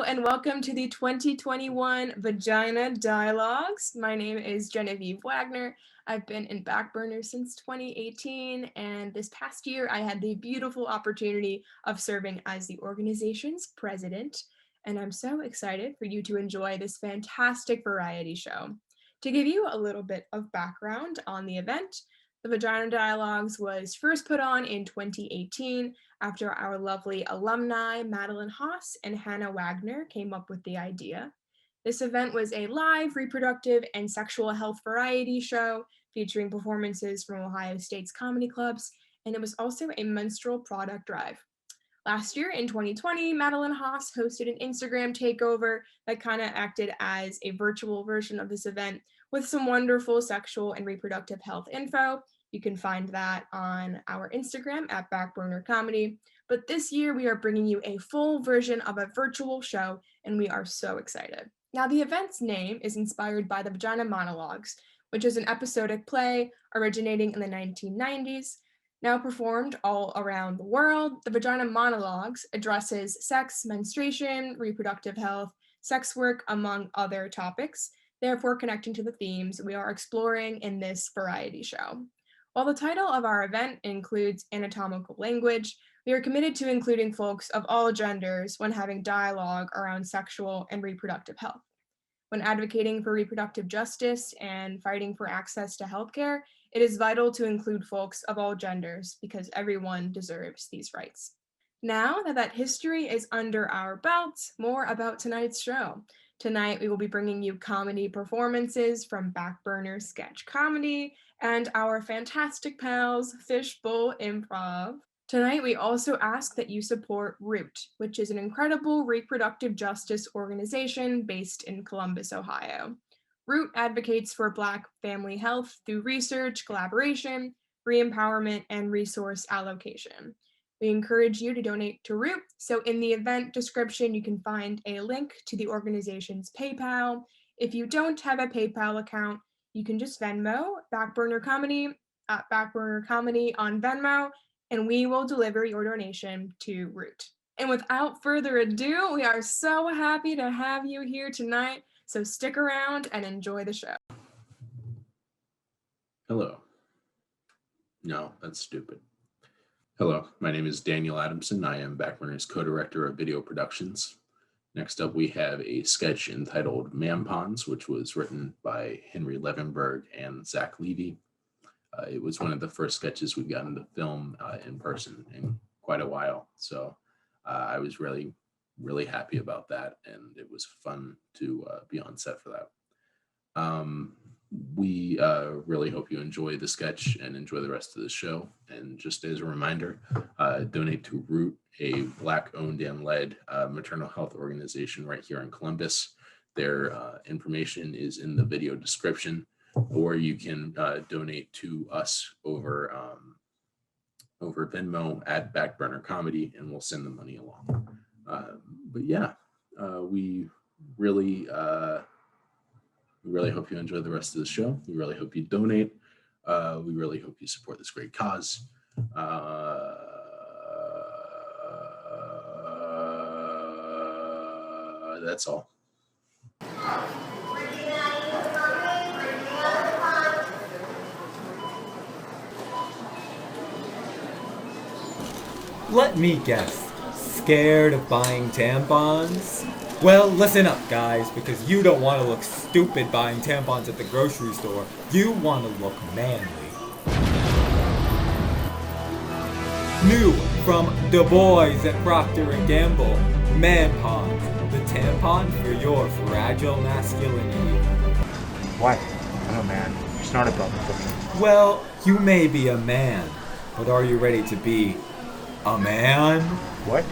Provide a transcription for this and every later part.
and welcome to the 2021 Vagina Dialogues. My name is Genevieve Wagner. I've been in Backburner since 2018, and this past year I had the beautiful opportunity of serving as the organization's president, and I'm so excited for you to enjoy this fantastic variety show. To give you a little bit of background on the event, the Vagina Dialogues was first put on in 2018 after our lovely alumni Madeline Haas and Hannah Wagner came up with the idea. This event was a live reproductive and sexual health variety show featuring performances from Ohio State's comedy clubs, and it was also a menstrual product drive. Last year in 2020, Madeline Haas hosted an Instagram takeover that kind of acted as a virtual version of this event with some wonderful sexual and reproductive health info. You can find that on our Instagram at Backburner Comedy. But this year we are bringing you a full version of a virtual show, and we are so excited. Now, the event's name is inspired by the Vagina Monologues, which is an episodic play originating in the 1990s. Now performed all around the world, the Vagina Monologues addresses sex, menstruation, reproductive health, sex work, among other topics, therefore connecting to the themes we are exploring in this variety show. While the title of our event includes anatomical language, we are committed to including folks of all genders when having dialogue around sexual and reproductive health. When advocating for reproductive justice and fighting for access to healthcare, it is vital to include folks of all genders because everyone deserves these rights. Now that history is under our belts, more about tonight's show. Tonight, we will be bringing you comedy performances from Backburner Sketch Comedy and our fantastic pals, Fishbowl Improv. Tonight, we also ask that you support Root, which is an incredible reproductive justice organization based in Columbus, Ohio. Root advocates for Black family health through research, collaboration, re-empowerment, and resource allocation. We encourage you to donate to Root, so in the event description, you can find a link to the organization's PayPal. If you don't have a PayPal account, you can just Venmo Backburner Comedy at Backburner Comedy on Venmo, and we will deliver your donation to Root. And without further ado, we are so happy to have you here tonight, so stick around and enjoy the show. Hello. No, that's stupid. Hello, my name is Daniel Adamson. I am Backburner's co-director of video productions. Next up, we have a sketch entitled Mampons, which was written by Henry Levenberg and Zach Levy. It was one of the first sketches we've gotten to film in person in quite a while. So I was really happy about that, and it was fun to be on set for that. We really hope you enjoy the sketch and enjoy the rest of the show. And just as a reminder, donate to Root, a Black-owned and led maternal health organization right here in Columbus. Their information is in the video description, or you can donate to us over Venmo at Backburner Comedy, and we'll send the money along. But yeah, we really hope you enjoy the rest of the show. We really hope you donate. We really hope you support this great cause. That's all. Let me guess. Scared of buying tampons? Well, listen up, guys, because you don't want to look stupid buying tampons at the grocery store. You want to look manly. New from the boys at Procter & Gamble, Mampons, the tampon for your fragile masculinity. Why? I'm a man. It's not a problem for me. Well, you may be a man, but are you ready to be a man? What?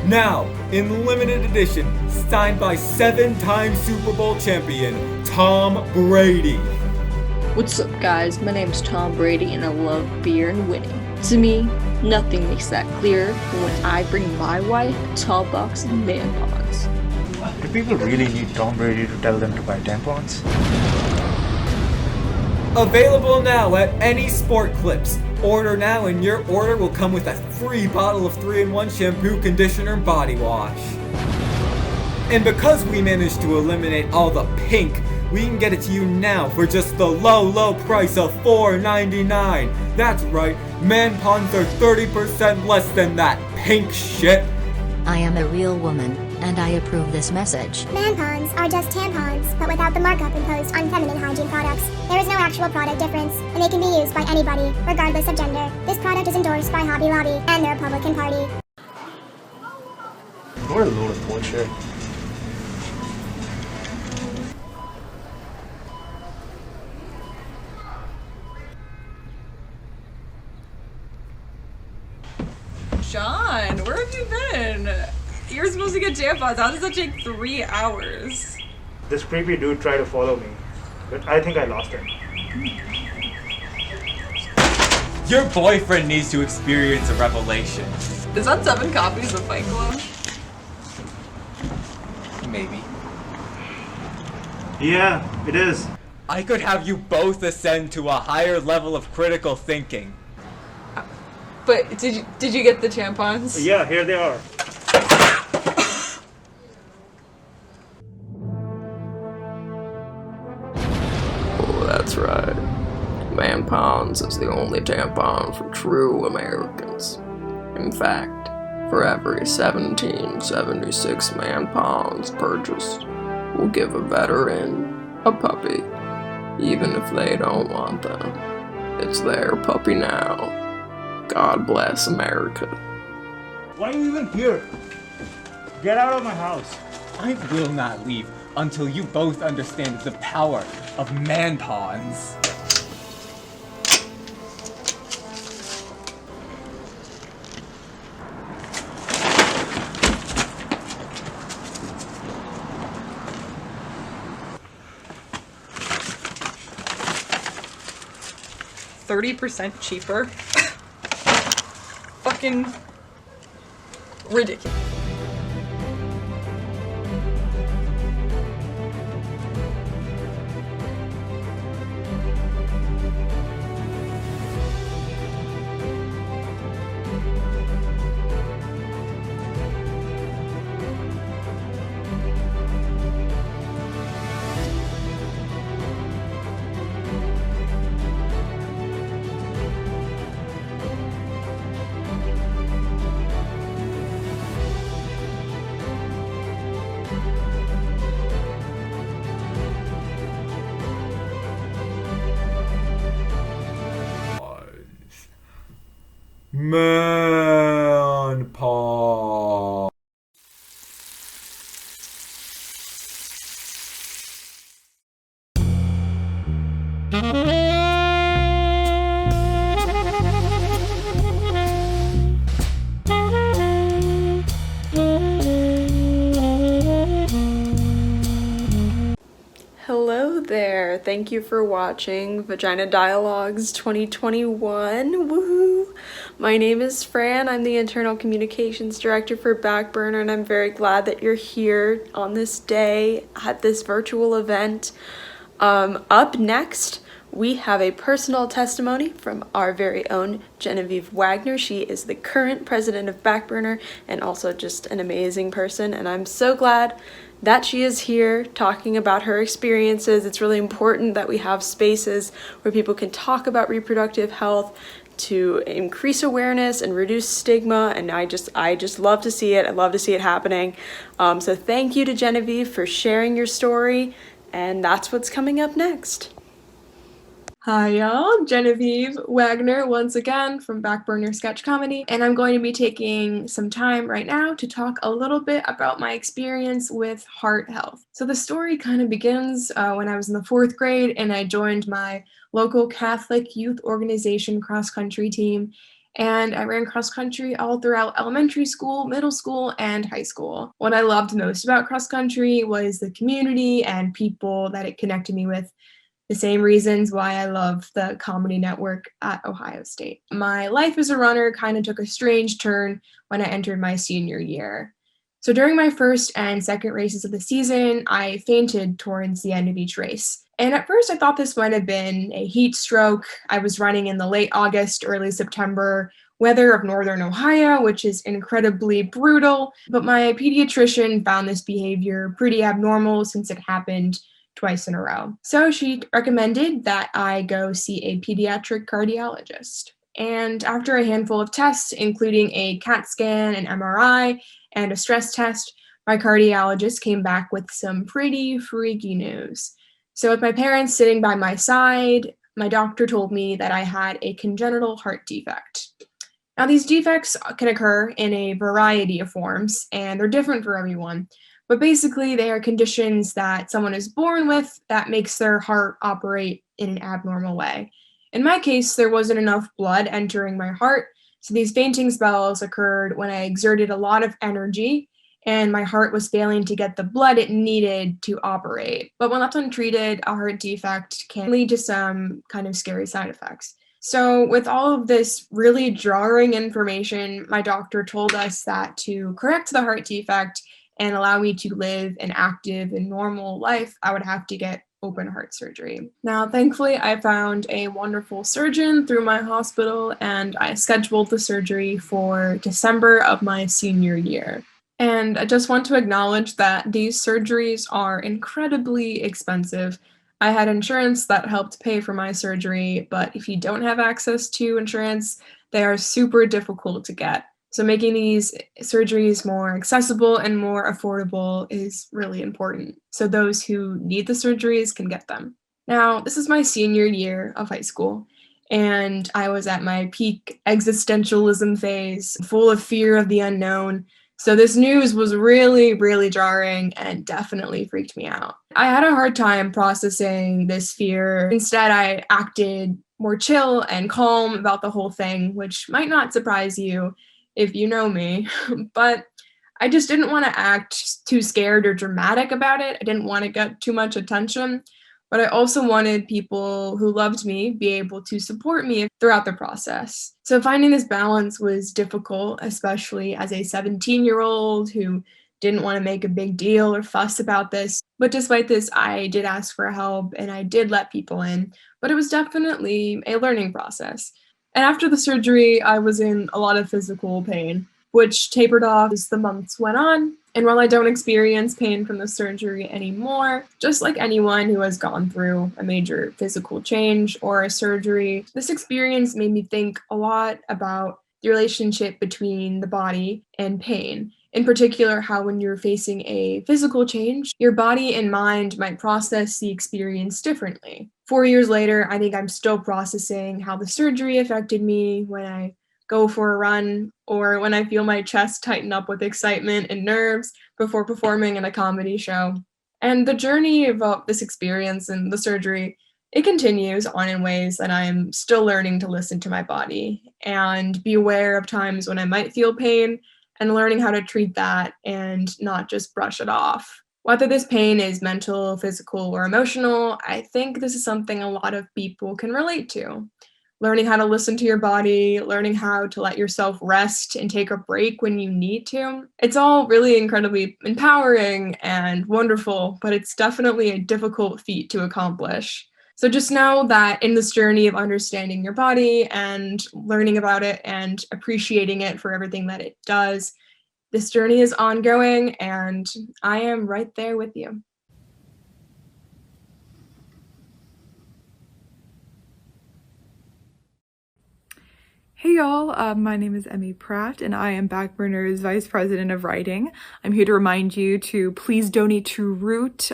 Now, in limited edition, signed by 7-time Super Bowl champion, Tom Brady. What's up, guys? My name's Tom Brady, and I love beer and winning. To me, nothing makes that clearer than when I bring my wife a tall box of Mampons. Do people really need Tom Brady to tell them to buy tampons? Available now at any Sport Clips. Order now and your order will come with a free bottle of 3-in-1 shampoo, conditioner, and body wash. And because we managed to eliminate all the pink, we can get it to you now for just the low price of $4.99. That's right, man-pawns are 30% less than that pink shit. I am a real woman, and I approve this message. Man-pawns are just tampons, but without the markup imposed on feminine hygiene products. There is no actual product difference, and they can be used by anybody, regardless of gender. This product is endorsed by Hobby Lobby and the Republican Party. What a load of bullshit. John, where have you been? You're supposed to get tampons. How does that take 3 hours? This creepy dude tried to follow me, but I think I lost him. Your boyfriend needs to experience a revelation. Is that 7 copies of Fight Club? Maybe. Yeah, it is. I could have you both ascend to a higher level of critical thinking. But did you get the tampons? Yeah, here they are. Oh, that's right. Man-pawns is the only tampon for true Americans. In fact, for every 1776 man-pawns purchased, we'll give a veteran a puppy, even if they don't want them. It's their puppy now. God bless America. Why are you even here? Get out of my house. I will not leave until you both understand the power of man-pawns. %30 cheaper. Fucking ridiculous. Man-paw. Hello there. Thank you for watching Vagina Dialogues 2021. Woohoo! My name is Fran. I'm the Internal Communications Director for Backburner, and I'm very glad that you're here on this day at this virtual event. Up next, we have a personal testimony from our very own Genevieve Wagner. She is the current president of Backburner and also just an amazing person, and I'm so glad that she is here talking about her experiences. It's really important that we have spaces where people can talk about reproductive health to increase awareness and reduce stigma, and I just love to see it. I love to see it happening. So thank you to Genevieve for sharing your story, and that's what's coming up next. Hi y'all, Genevieve Wagner once again from Backburner Sketch Comedy, and I'm going to be taking some time right now to talk a little bit about my experience with heart health. So the story kind of begins when I was in the 4th grade and I joined my local Catholic youth organization cross-country team, and I ran cross-country all throughout elementary school, middle school, and high school. What I loved most about cross-country was the community and people that it connected me with. The same reasons why I love the Comedy Network at Ohio State. My life as a runner kind of took a strange turn when I entered my senior year. So during my first and second races of the season, I fainted towards the end of each race. And at first I thought this might have been a heat stroke. I was running in the late August, early September weather of Northern Ohio, which is incredibly brutal. But my pediatrician found this behavior pretty abnormal since it happened twice in a row. So she recommended that I go see a pediatric cardiologist. And after a handful of tests, including a CAT scan, an MRI, and a stress test, my cardiologist came back with some pretty freaky news. So with my parents sitting by my side, my doctor told me that I had a congenital heart defect. Now, these defects can occur in a variety of forms, and they're different for everyone. But basically, they are conditions that someone is born with that makes their heart operate in an abnormal way. In my case, there wasn't enough blood entering my heart, so these fainting spells occurred when I exerted a lot of energy and my heart was failing to get the blood it needed to operate. But when left untreated, a heart defect can lead to some kind of scary side effects. So, with all of this really jarring information, my doctor told us that to correct the heart defect and allow me to live an active and normal life, I would have to get open heart surgery. Now, thankfully, I found a wonderful surgeon through my hospital and I scheduled the surgery for December of my senior year. And I just want to acknowledge that these surgeries are incredibly expensive. I had insurance that helped pay for my surgery, but if you don't have access to insurance, they are super difficult to get. So making these surgeries more accessible and more affordable is really important, so those who need the surgeries can get them. Now, this is my senior year of high school, and I was at my peak existentialism phase, full of fear of the unknown. So this news was really, really jarring and definitely freaked me out. I had a hard time processing this fear. Instead, I acted more chill and calm about the whole thing, which might not surprise you if you know me, but I just didn't want to act too scared or dramatic about it. I didn't want to get too much attention, but I also wanted people who loved me be able to support me throughout the process. So finding this balance was difficult, especially as a 17-year-old who didn't want to make a big deal or fuss about this. But despite this, I did ask for help and I did let people in, but it was definitely a learning process. And after the surgery, I was in a lot of physical pain, which tapered off as the months went on. And while I don't experience pain from the surgery anymore, just like anyone who has gone through a major physical change or a surgery, this experience made me think a lot about the relationship between the body and pain. In particular, how when you're facing a physical change, your body and mind might process the experience differently. 4 years later, I think I'm still processing how the surgery affected me when I go for a run or when I feel my chest tighten up with excitement and nerves before performing in a comedy show. And the journey of this experience and the surgery, it continues on in ways that I'm still learning to listen to my body and be aware of times when I might feel pain and learning how to treat that and not just brush it off. Whether this pain is mental, physical, or emotional, I think this is something a lot of people can relate to. Learning how to listen to your body, learning how to let yourself rest and take a break when you need to. It's all really incredibly empowering and wonderful, but it's definitely a difficult feat to accomplish. So just know that in this journey of understanding your body and learning about it and appreciating it for everything that it does, this journey is ongoing and I am right there with you. Hey y'all, my name is Emmy Pratt and I am Backburner's Vice President of Writing. I'm here to remind you to please donate to Root.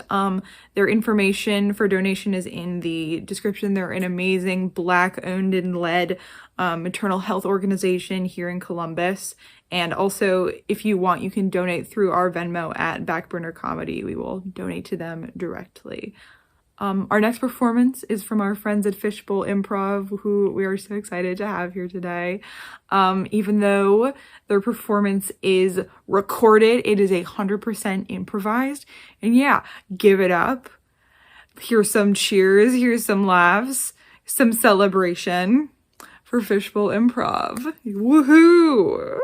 Their information for donation is in the description. They're an amazing Black-owned and led maternal health organization here in Columbus. And also, if you want, you can donate through our Venmo at Backburner Comedy. We will donate to them directly. Our next performance is from our friends at Fishbowl Improv, who we are so excited to have here today. Even though their performance is recorded, it is 100% improvised. And yeah, give it up. Here's some cheers, here's some laughs, some celebration for Fishbowl Improv. Woohoo!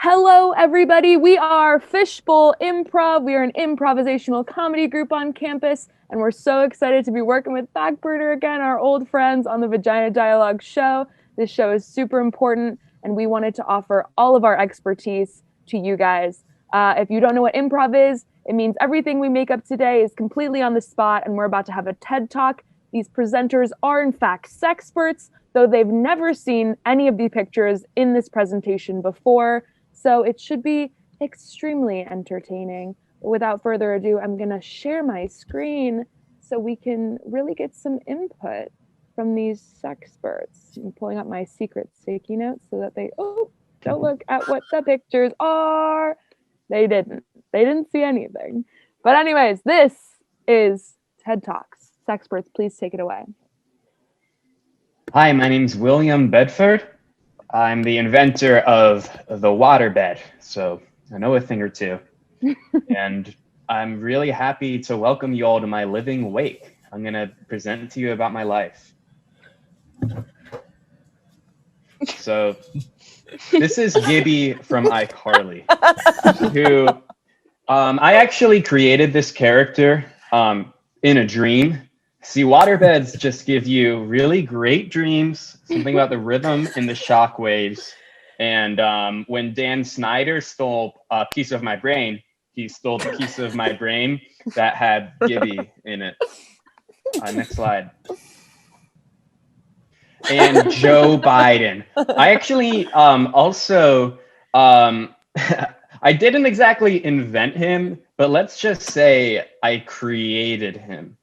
Hello, everybody. We are Fishbowl Improv. We are an improvisational comedy group on campus, and we're so excited to be working with Backburner again, our old friends, on the Vagina Dialogue show. This show is super important, and we wanted to offer all of our expertise to you guys. If you don't know what improv is, it means everything we make up today is completely on the spot, and we're about to have a TED Talk. These presenters are, in fact, sexperts, though they've never seen any of the pictures in this presentation before. So it should be extremely entertaining. But without further ado, I'm going to share my screen so we can really get some input from these sexperts. I'm pulling up my secret sticky notes so that they, don't look at what the pictures are. They didn't see anything. But anyways, this is TED Talks. Sexperts, please take it away. Hi, my name's William Bedford. I'm the inventor of the waterbed, so I know a thing or two. And I'm really happy to welcome you all to my living wake. I'm going to present to you about my life. So this is Gibby from iCarly, who I actually created this character in a dream. See, waterbeds just give you really great dreams, something about the rhythm and the shock waves. And when Dan Snyder stole a piece of my brain, he stole the piece of my brain that had Gibby in it. Next slide. And Joe Biden. I actually also, I didn't exactly invent him, but let's just say I created him.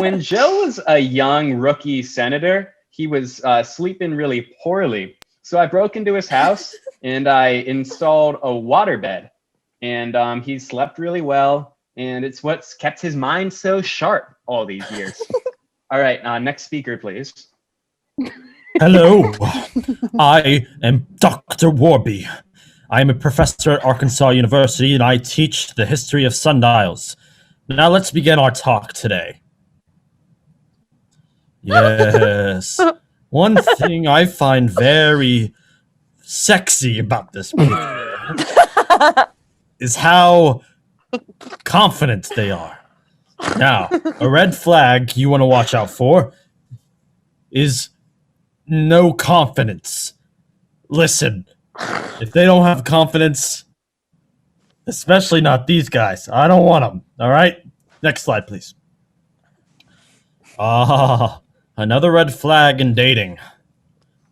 When Joe was a young rookie senator, he was sleeping really poorly. So I broke into his house and I installed a waterbed. And he slept really well. And it's what's kept his mind so sharp all these years. All right, next speaker, please. Hello, I am Dr. Warby. I am a professor at Arkansas University and I teach the history of sundials. Now let's begin our talk today. Yes, one thing I find very sexy about this picture is how confident they are. Now, a red flag you want to watch out for is no confidence. Listen, if they don't have confidence, especially not these guys, I don't want them. All right? Next slide, please. Another red flag in dating.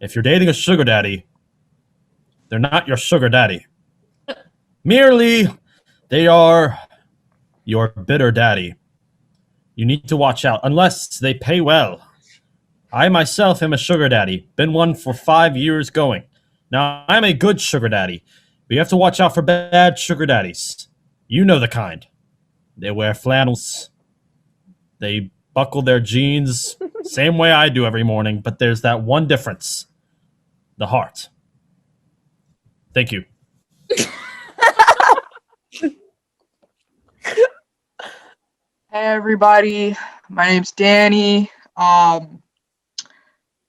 If you're dating a sugar daddy, they're not your sugar daddy. Merely, they are your bitter daddy. You need to watch out, unless they pay well. I myself am a sugar daddy, been one for 5 years going. Now, I'm a good sugar daddy, but you have to watch out for bad sugar daddies. You know the kind. They wear flannels. They buckle their jeans, same way I do every morning, but there's that one difference. The heart. Thank you. Hey everybody, my name's Danny.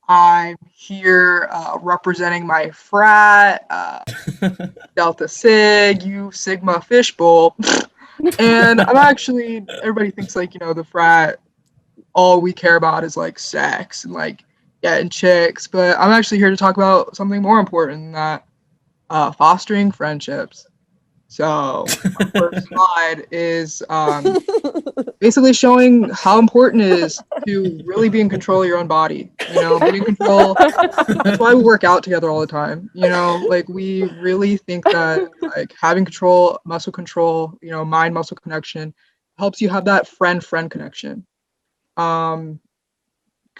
I'm here representing my frat, Delta Sig, U Sigma Fishbowl. And I'm actually, everybody thinks like, the frat, all we care about is like sex and like getting chicks. But I'm actually here to talk about something more important than that, fostering friendships. So my first slide is basically showing how important it is to really be in control of your own body. Be in control. That's why we work out together all the time. Like we really think that like having control, muscle control, mind-muscle connection helps you have that friend-friend connection. Go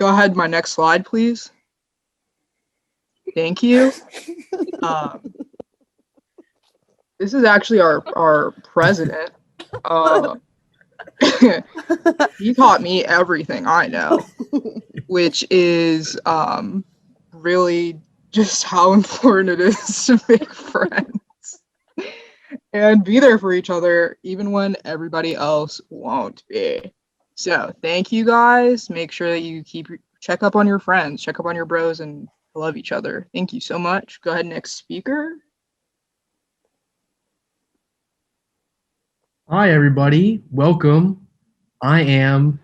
ahead, my next slide, please. Thank you. This is actually our president. He taught me everything I know, which is really just how important it is to make friends and be there for each other, even when everybody else won't be. So thank you guys. Make sure that you check up on your friends, check up on your bros, and love each other. Thank you so much. Go ahead, next speaker. Hi, everybody. Welcome. I am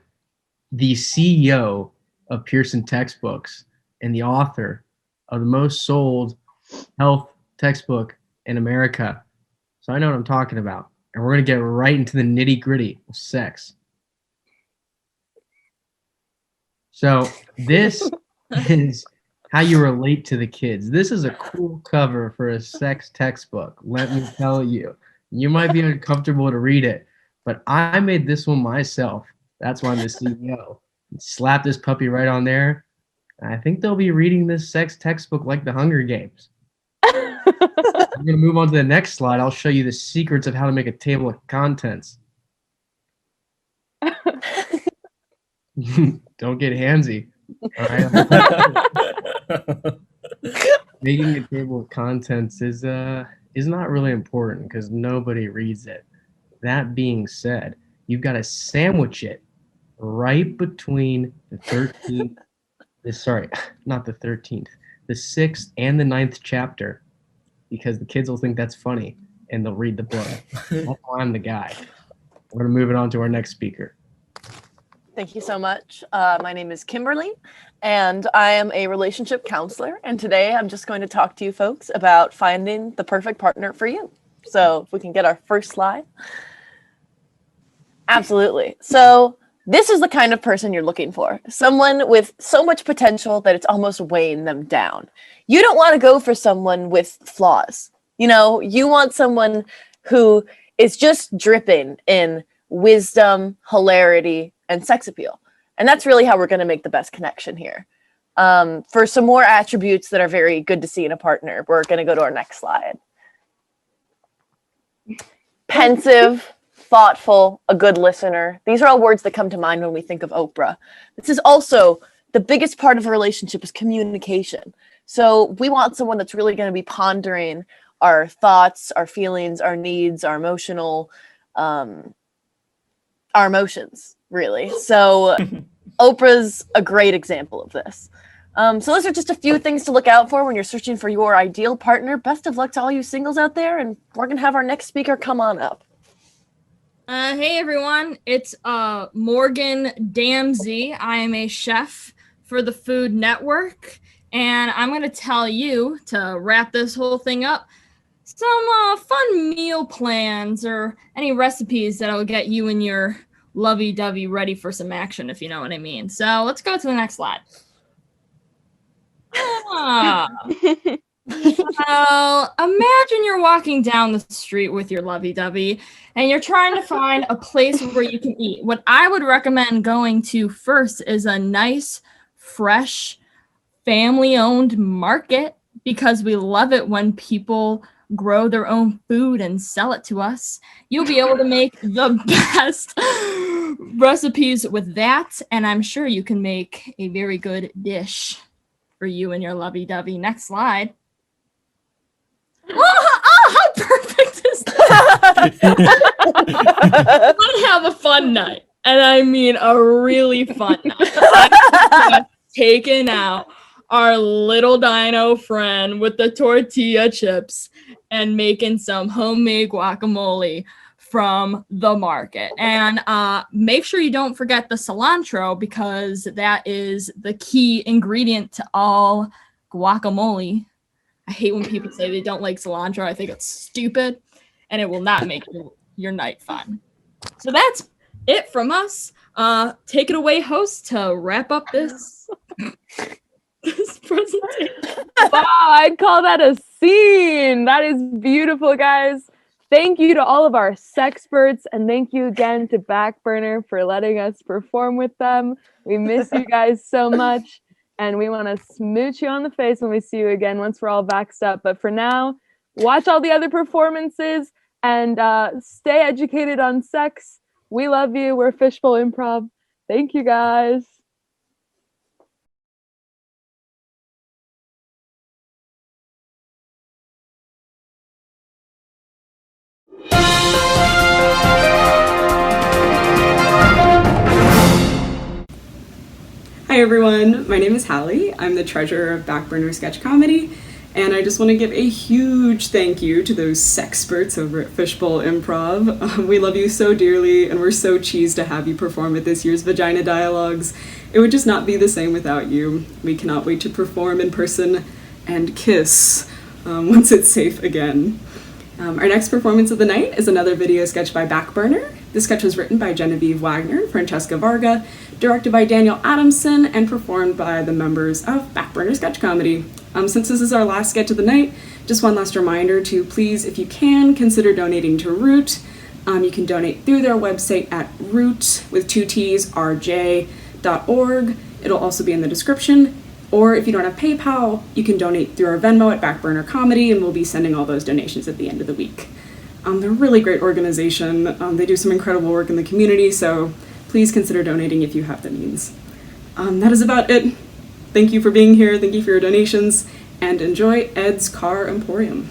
the CEO of Pearson Textbooks and the author of the most sold health textbook in America. So I know what I'm talking about. And we're going to get right into the nitty gritty of sex. So this is how you relate to the kids. This is a cool cover for a sex textbook. Let me tell you. You might be uncomfortable to read it, but I made this one myself. That's why I'm the CEO. Slap this puppy right on there. I think they'll be reading this sex textbook like the Hunger Games. I'm going to move on to the next slide. I'll show you the secrets of how to make a table of contents. Don't get handsy. All right. Making a table of contents is not really important because nobody reads it. That being said, you've got to sandwich it right between the 13th, not the 13th, the 6th and the 9th chapter, because the kids will think that's funny and they'll read the book. That's why I'm the guy. We're going to move it on to our next speaker. Thank you so much. My name is Kimberly, and I am a relationship counselor. And today I'm just going to talk to you folks about finding the perfect partner for you. So if we can get our first slide. Absolutely. So this is the kind of person you're looking for. Someone with so much potential that it's almost weighing them down. You don't want to go for someone with flaws. You know, you want someone who is just dripping in wisdom, hilarity, and sex appeal. And that's really how we're going to make the best connection here. For some more attributes that are very good to see in a partner, we're going to go to our next slide. Pensive, thoughtful, a good listener. These are all words that come to mind when we think of Oprah. This is also the biggest part of a relationship is communication. So we want someone that's really going to be pondering our thoughts, our feelings, our needs, our emotions, really. So Oprah's a great example of this. So those are just a few things to look out for when you're searching for your ideal partner. Best of luck to all you singles out there, and we're going to have our next speaker come on up. Hey everyone, it's Morgan Damsey. I am a chef for the Food Network, and I'm going to tell you, to wrap this whole thing up, some fun meal plans or any recipes that'll get you and your lovey-dovey ready for some action, if you know what I mean. So let's go to the next slide. So imagine you're walking down the street with your lovey-dovey and you're trying to find a place where you can eat. What I would recommend going to first is a nice, fresh, family-owned market, because we love it when people grow their own food and sell it to us. You'll be able to make the best recipes with that, and I'm sure you can make a very good dish for you and your lovey-dovey. Next slide. How perfect is that? Let's have a fun night. And I mean a really fun night. Taking out our little dino friend with the tortilla chips and making some homemade guacamole from the market. And make sure you don't forget the cilantro, because that is the key ingredient to all guacamole. I hate when people say they don't like cilantro. I think it's stupid, and it will not make your night fun. So that's it from us. Take it away, host, to wrap up this presentation. Wow, I'd call that a scene. That is beautiful, guys. Thank you to all of our sexperts, and thank you again to Backburner for letting us perform with them. We miss you guys so much, and we want to smooch you on the face when we see you again once we're all vaxxed up. But for now, watch all the other performances and stay educated on sex. We love you. We're Fishbowl Improv. Thank you, guys. Hi everyone, my name is Hallie. I'm the treasurer of Backburner Sketch Comedy, And I just want to give a huge thank you to those sexperts over at Fishbowl Improv. We love you so dearly, and we're so cheesed to have you perform at this year's Vagina Dialogues. It would just not be the same without you. We cannot wait to perform in person and kiss once it's safe again. Our next performance of the night is another video sketch by Backburner. The sketch was written by Genevieve Wagner, Francesca Varga, directed by Daniel Adamson, and performed by the members of Backburner Sketch Comedy. Since this is our last sketch of the night, just one last reminder to please, if you can, consider donating to Root. You can donate through their website at root, with 2 T's, rj.org. It'll also be in the description. Or if you don't have PayPal, you can donate through our Venmo at Backburner Comedy, and we'll be sending all those donations at the end of the week. They're a really great organization. They do some incredible work in the community, so please consider donating if you have the means. That is about it. Thank you for being here, thank you for your donations, and enjoy Ed's Car Emporium.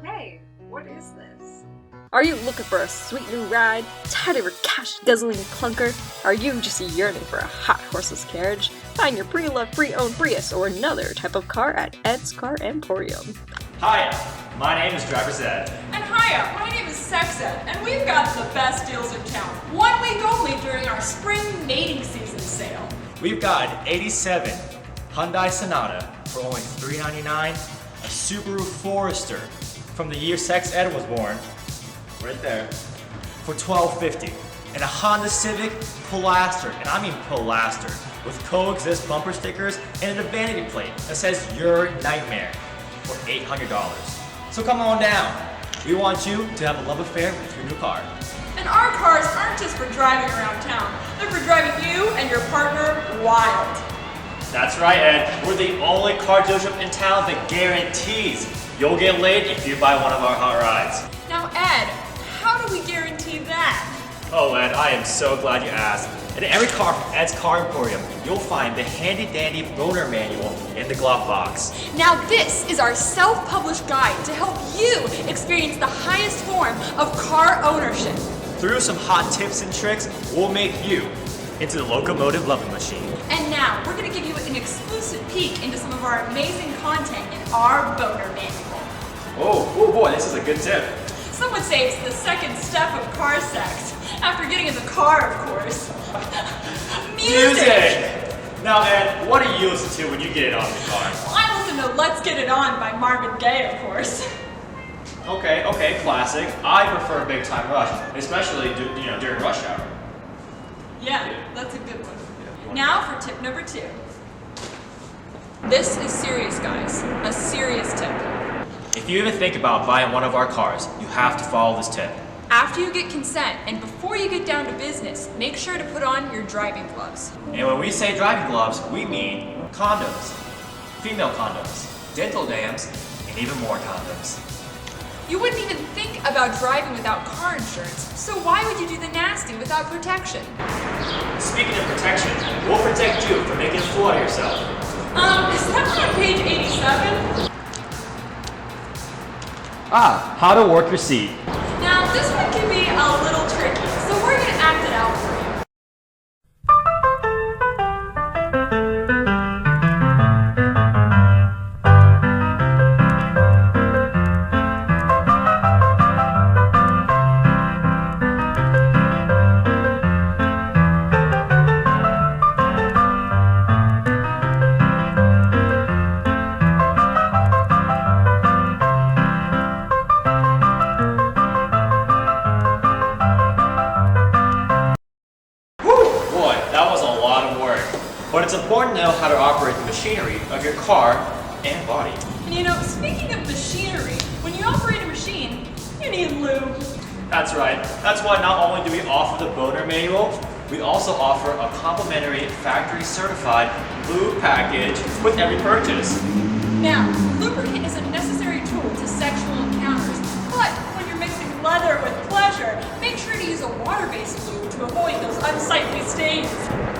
Hey, what is this? Are you looking for a sweet new ride? Tired of your cash-guzzling clunker? Are you just yearning for a hot horseless carriage? Find your pre-loved pre-owned Prius or another type of car at Ed's Car Emporium. Hiya, my name is Driver's Ed. And hiya, my name is Sex Ed, and we've got the best deals in town. 1 week only during our spring mating season sale. We've got an 87 Hyundai Sonata for only $399, a Subaru Forester from the year Sex Ed was born, right there, for $1250, and a Honda Civic Pilaster, and I mean Pilaster, with coexist bumper stickers and a vanity plate that says Your Nightmare for $800. So come on down. We want you to have a love affair with your new car. And our cars aren't just for driving around town. They're for driving you and your partner wild. That's right, Ed. We're the only car dealership in town that guarantees you'll get laid if you buy one of our hot rides. Now, Ed, how do we guarantee that? Oh, Ed, I am so glad you asked. In every car from Ed's Car Emporium, you'll find the handy-dandy boner manual in the glove box. Now this is our self-published guide to help you experience the highest form of car ownership. Through some hot tips and tricks, we'll make you into the locomotive loving machine. And now, we're going to give you an exclusive peek into some of our amazing content in our boner manual. Oh boy, this is a good tip. Some would say it's the second step of car sex. After getting in the car, of course. Music! Now, Ed, what do you listen to when you get it on the car? Well, I listen to Let's Get It On by Marvin Gaye, of course. Okay, classic. I prefer Big Time Rush, especially during rush hour. Yeah, that's a good one. Now for tip number 2. This is serious, guys. A serious tip. If you even think about buying one of our cars, you have to follow this tip. After you get consent and before you get down to business, make sure to put on your driving gloves. And when we say driving gloves, we mean condoms, female condoms, dental dams, and even more condoms. You wouldn't even think about driving without car insurance, so why would you do the nasty without protection? Speaking of protection, we'll protect you from making a fool out of yourself. Is that on page 87? How to work your seat. Now, this one can be a little tricky, so we're going to act it out for you. But it's important to know how to operate the machinery of your car and body. And speaking of machinery, when you operate a machine, you need lube. That's right. That's why not only do we offer the boner manual, we also offer a complimentary factory certified lube package with every purchase. Now, lubricant is a necessary tool to sexual encounters, but when you're mixing leather with pleasure, make sure to use a water-based lube to avoid those unsightly stains.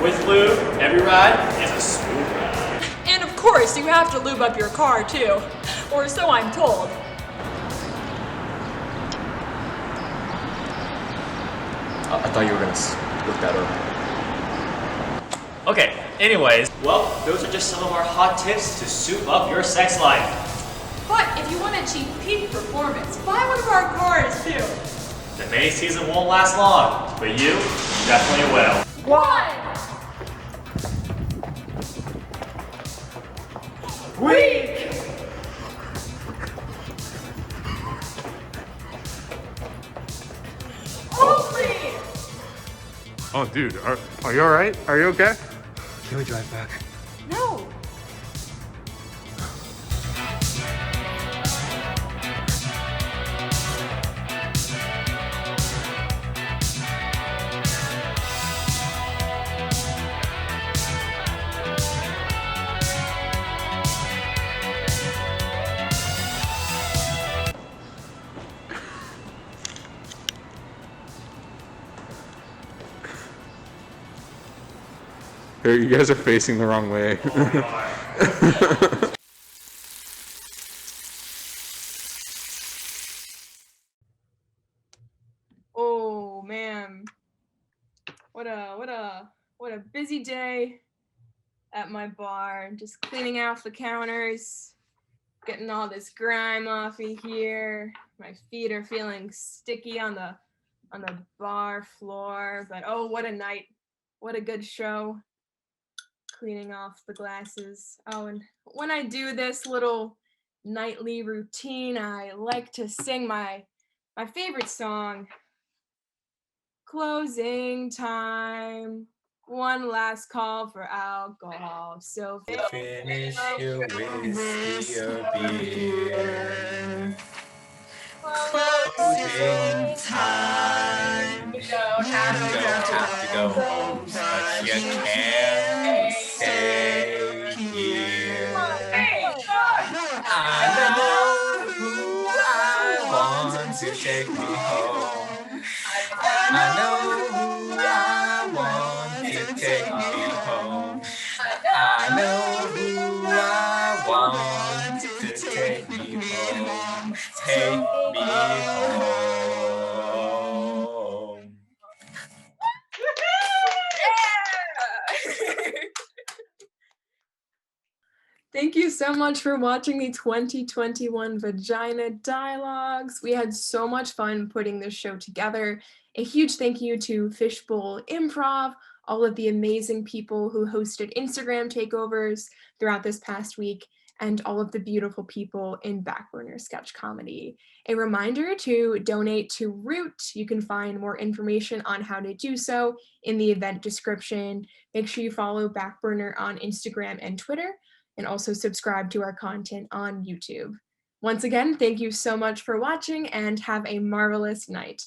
With lube, every ride is a smooth ride. And of course, you have to lube up your car too, or so I'm told. I thought you were gonna look that up. Okay, anyways, well, those are just some of our hot tips to soup up your sex life. But if you want to achieve peak performance, buy one of our cars too. The May season won't last long, but you definitely will. Week! Only! Oh, dude, are you all right? Are you okay? Can we drive back? No! Here, you guys are facing the wrong way. Oh man, what a busy day at my bar. Just cleaning off the counters, getting all this grime off of here. My feet are feeling sticky on the bar floor, but oh, what a night. What a good show. Cleaning off the glasses. Oh, and when I do this little nightly routine, I like to sing my favorite song. Closing time. One last call for alcohol. So Finish your whiskey or beer. Closing time. You don't have to go home, but you can stay here. I know who I want to take me home. I know who I want to take me home. I know who I want to take me home. Take me home. Thank you so much for watching the 2021 Vagina Dialogues. We had so much fun putting this show together. A huge thank you to Fishbowl Improv, all of the amazing people who hosted Instagram takeovers throughout this past week, and all of the beautiful people in Backburner Sketch Comedy. A reminder to donate to Root. You can find more information on how to do so in the event description. Make sure you follow Backburner on Instagram and Twitter, and also subscribe to our content on YouTube. Once again, thank you so much for watching and have a marvelous night.